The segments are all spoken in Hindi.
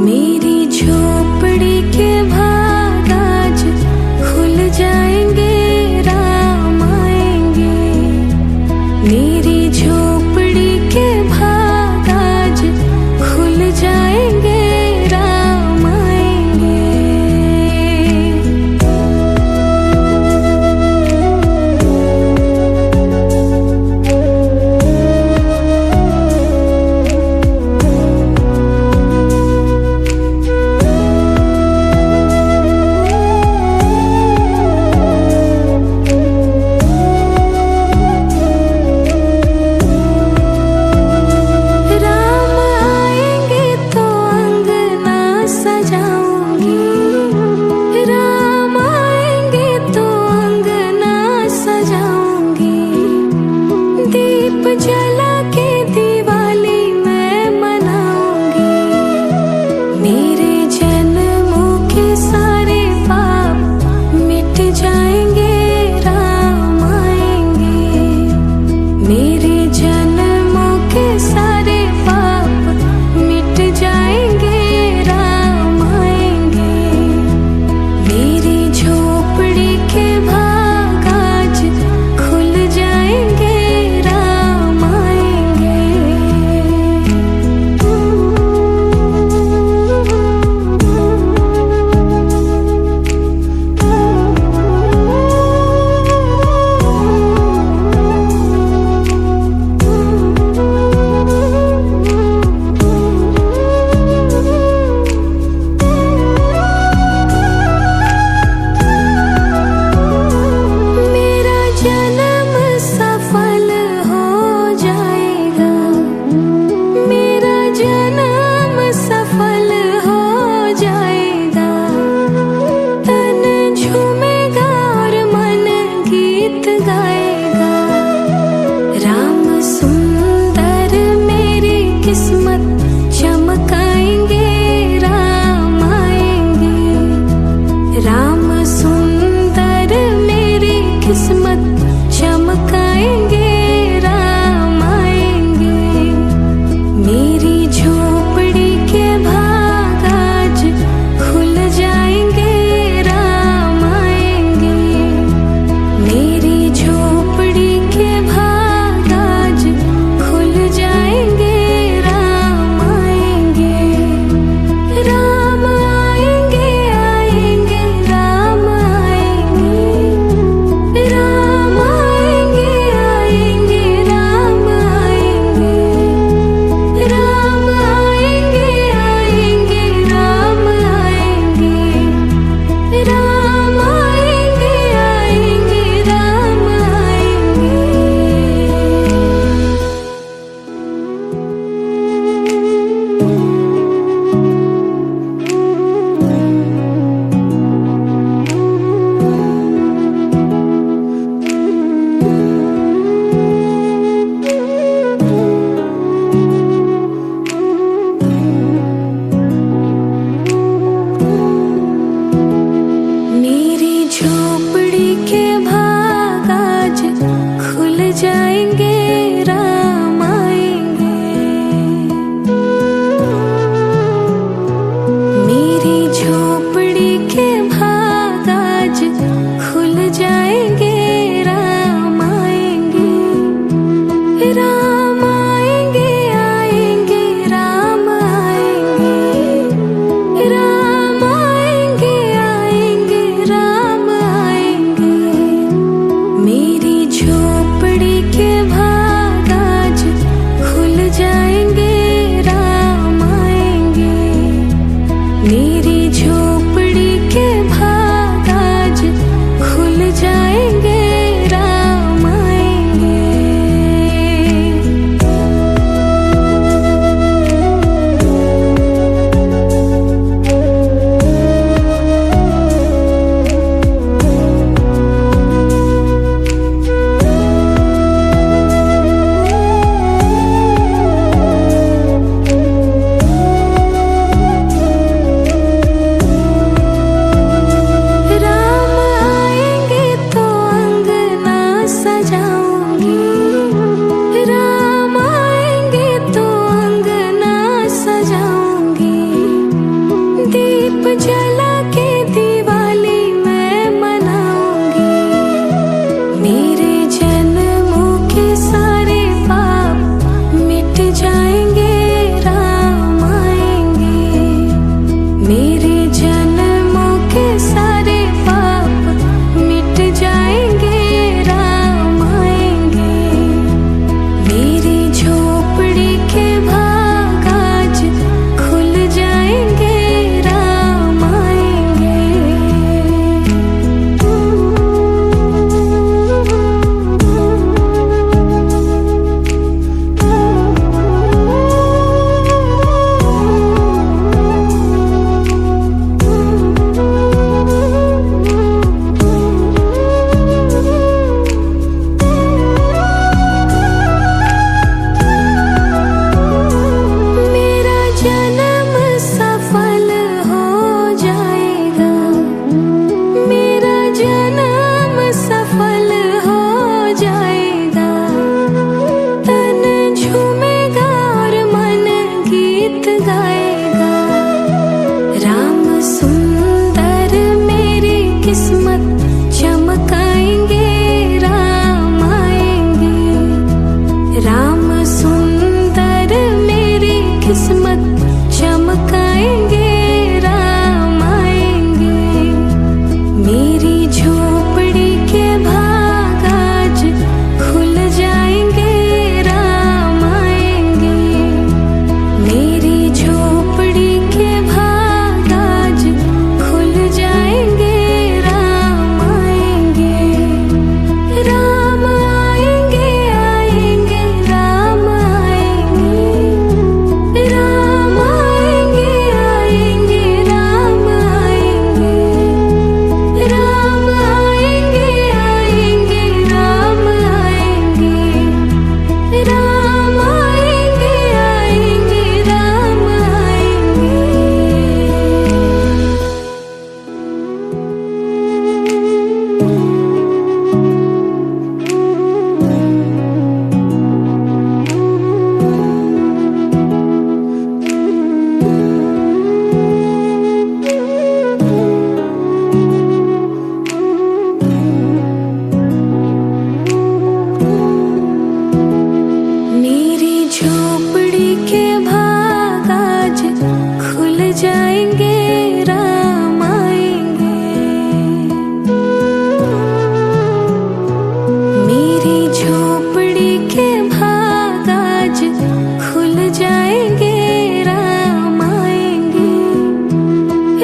मेरी झोपड़ी के भाग आज खुल जाएंगे, राम आएंगे। मेरी झोपड़ी के भाग आज खुल जाएंगे, राम आएंगे। जला के दिवाली मैं मनाऊंगी, मेरे जन्मों के सारे पाप मिट जाएंगे, राम आएंगे। मेरे जन्मों के सारे पाप मिट जाएंगे, राम आएंगे। मेरी झोपड़ी के भाग आज खुल जाएंगे, किस्मत चमकाएंगे, राम आएंगे। राम सुंदर मेरी किस्मत चमकाएंगे, राम आएंगे। मेरी झोपड़ी के भाग आज खुल जाएंगे, राम आएंगे। मेरी झोपड़ी के भाग आज खुल जाएंगे, झोपड़ी के भाग आज खुल जाएंगे, राम आएंगे। मेरी झोपड़ी के भाग आज खुल जाएंगे, राम आएंगे। राम आएंगे, आएंगे, राम आएंगे। राम आएंगे, आएंगे, राम आएंगे। मेरी झोपड़ी के भाग आज खुल जाएंगे, राम आएंगे। मेरी झोपड़ी के भाग आज खुल जाएंगे, राम आएंगे।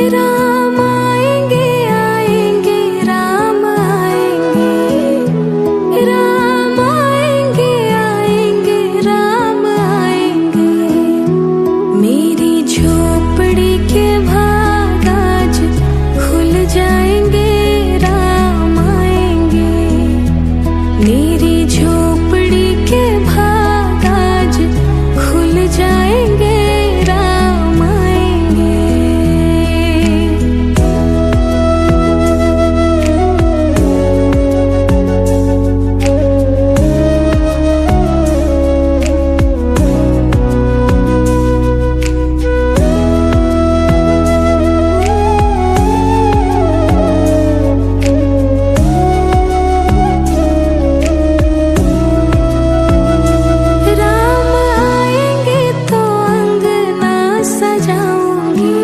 राम आएंगे आएंगे राम आएंगे, राम आएंगे आएंगे राम आएंगे। मेरी झोपड़ी के भाग आज खुल जाएंगे राम आएंगे। मेरी झोपड़ी के भाग आज खुल जाएंगे राम आएंगे। राम आएंगे तो अंगना सजाऊंगी,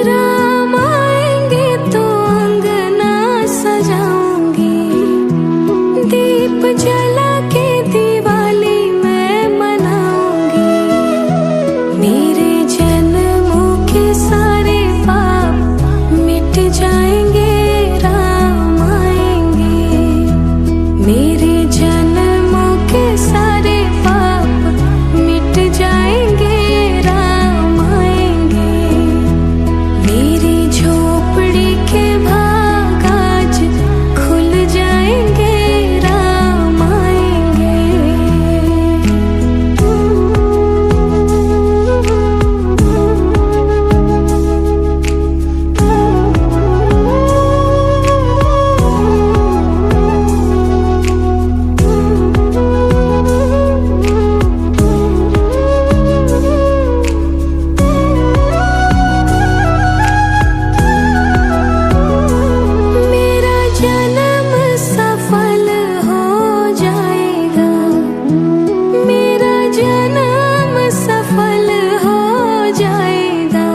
राम आएंगे तो अंगना सजाऊंगी। दीप जला के दिवाली मैं मनाऊंगी। मेरे जन्मों के सारे पाप मिट जाएंगे राम आएंगे। मेरे जन्मों के सारे पाप मिट जाएंगे राम आएंगे। मेरी झोपड़ी के भाग आज खुल जाएंगे राम आएंगे। मेरा जन्म सफल हो जाएगा, मेरा जन्म सफल हो जाएगा।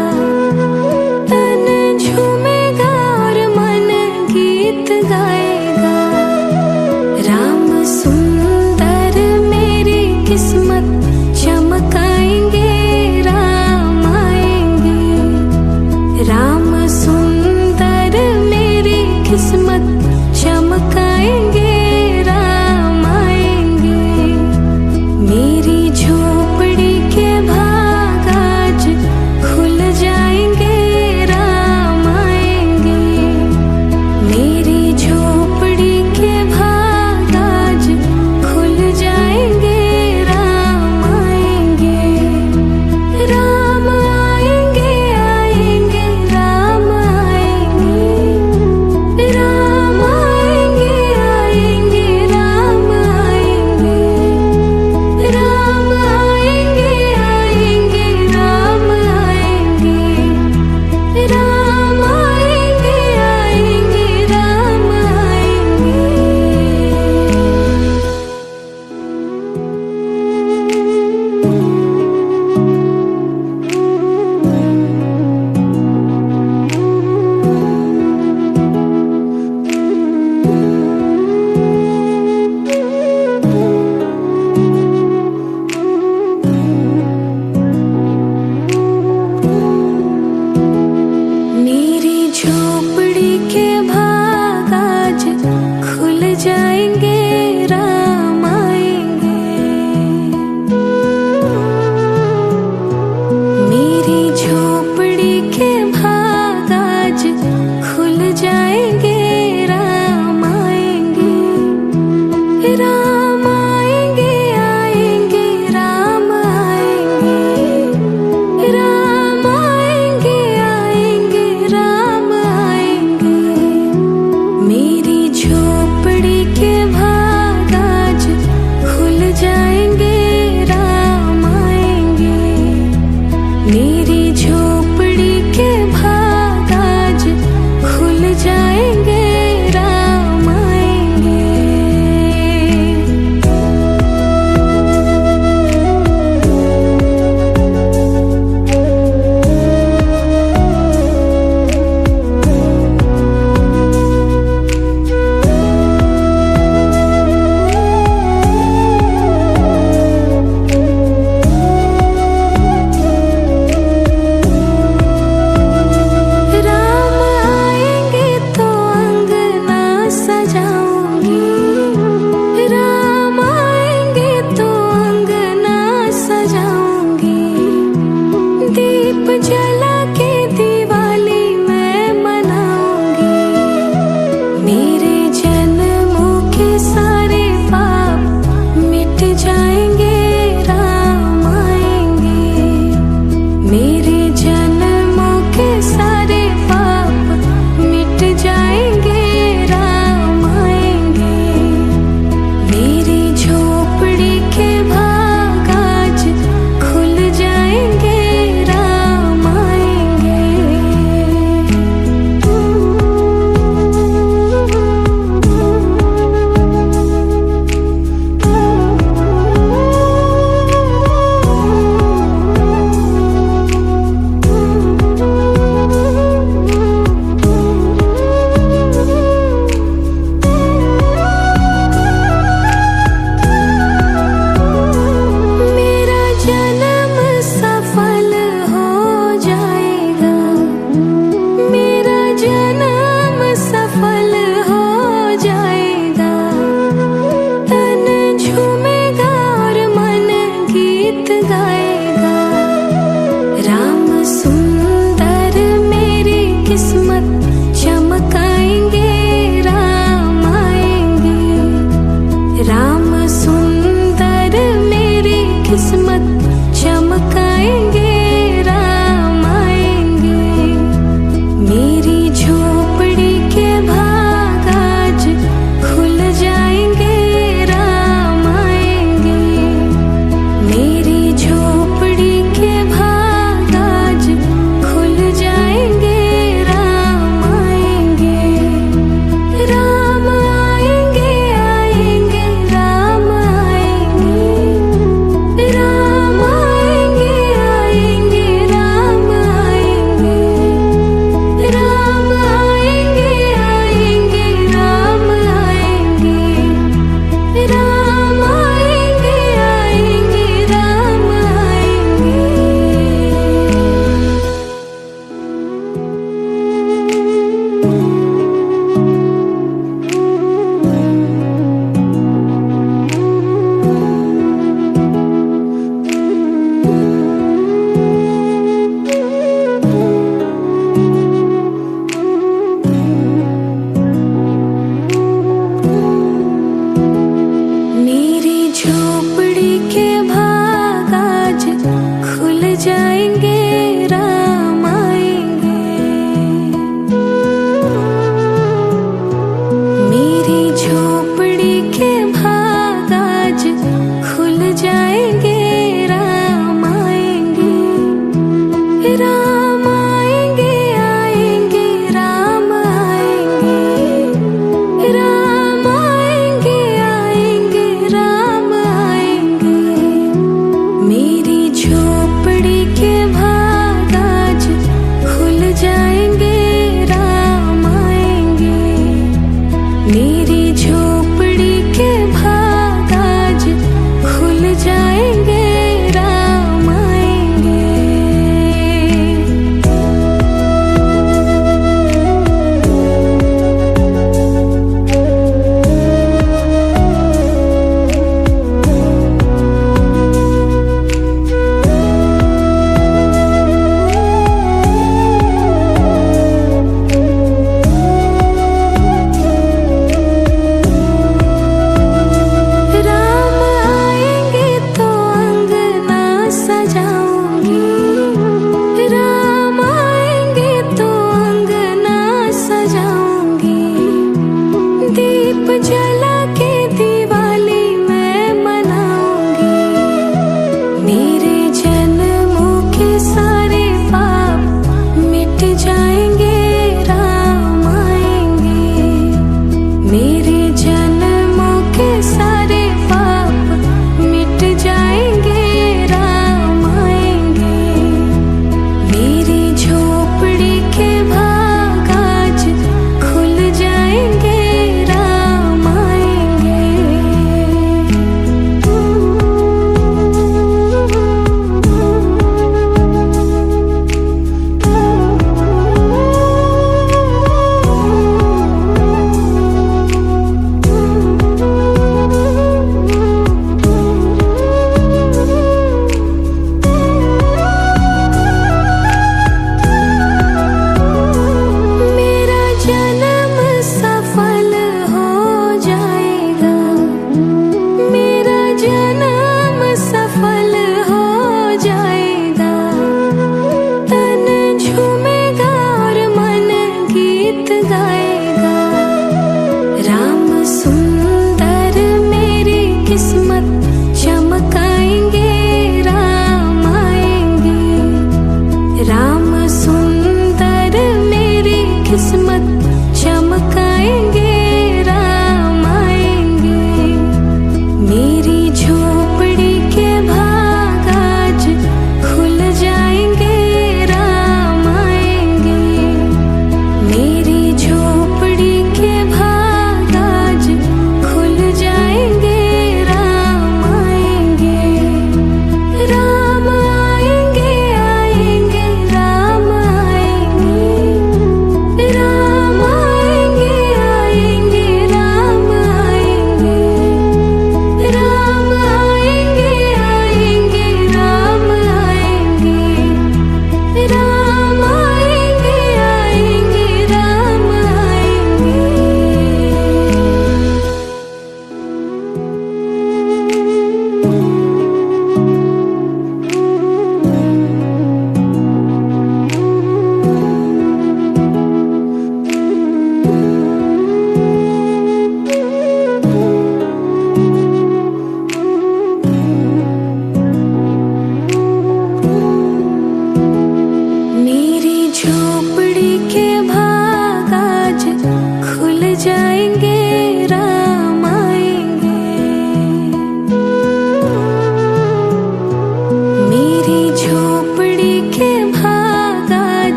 तन झूमेगा और मन गीत गाएगा। राम सुंदर मेरी किस्मत चमकाएंगे राम आएंगे। राम सुंदर मेरी किस्मत चमकाएंगे राम आएंगे। मेरी झोपड़ी के भाग आज खुल जाएंगे राम आएंगे। मेरी झोपड़ी के भाग आज खुल जाएंगे राम आएंगे। राम आएंगे आएंगे राम आएंगे, राम आएंगे आएंगे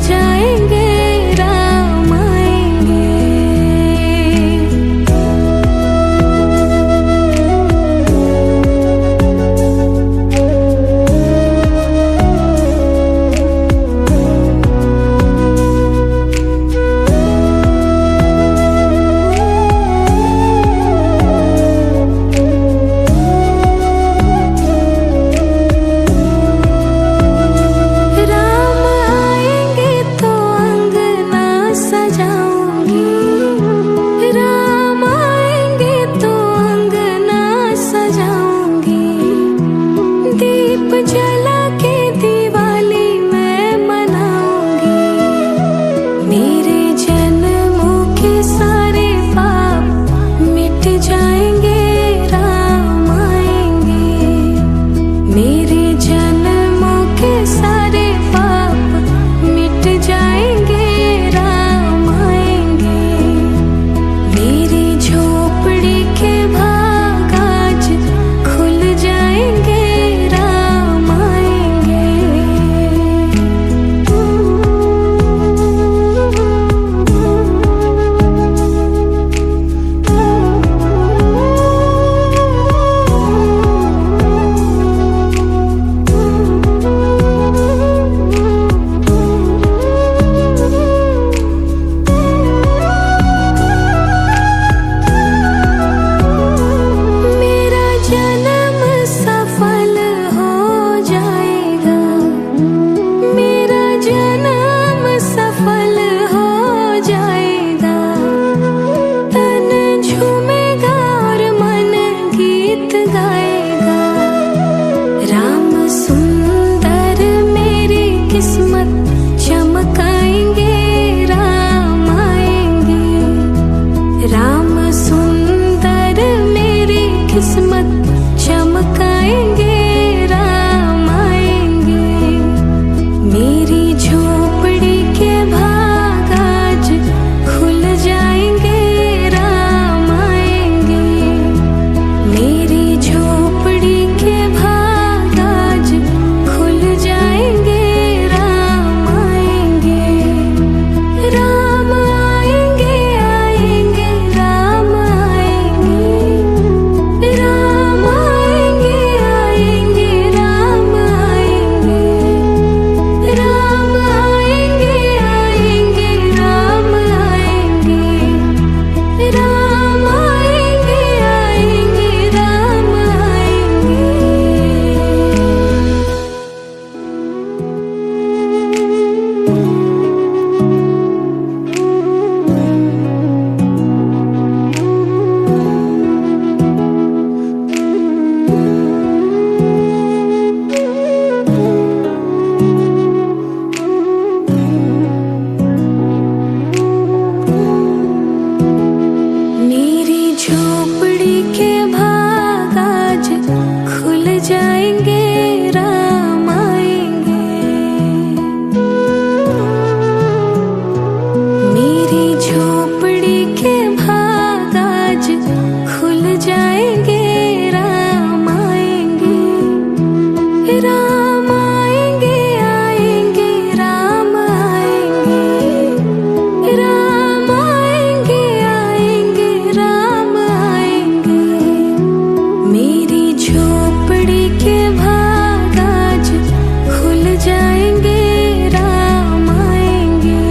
जाएंगे, राम आएंगे। जला के दिवाली मैं मनाऊंगी, मेरे जन्मों के सारे पाप मिट जाएंगे, राम आएंगे। मेरे जन्मों के सारे पाप मिट जाएंगे, राम आएंगे। मेरी झोपड़ी के भाग आज खुल जाएंगे, किस्मत चमकाएंगे, राम आएंगे। मेरी झोपड़ी के भाग आज खुल जाएंगे, राम आएंगे। मेरी झोपड़ी के भाग आज खुल जाएंगे, राम आएंगे। राम आएंगे, आएंगे, राम आएंगे। राम आएंगे, आएंगे, राम आएंगे। राम आएंगे, आएंगे, राम आएंगे। राम आएंगे, आएंगे, राम आएंगे। मेरी झोपड़ी के भाग आज खुल जाएंगे, राम आएंगे। मेरी झोपड़ी के भाग आज खुल जाएंगे, राम आएंगे। राम आएंगे, आएंगे, राम आएंगे। राम आएंगे, आएंगे, राम आएंगे। मेरी झोपड़ी के भाग आज खुल जाएंगे, राम आएंगे।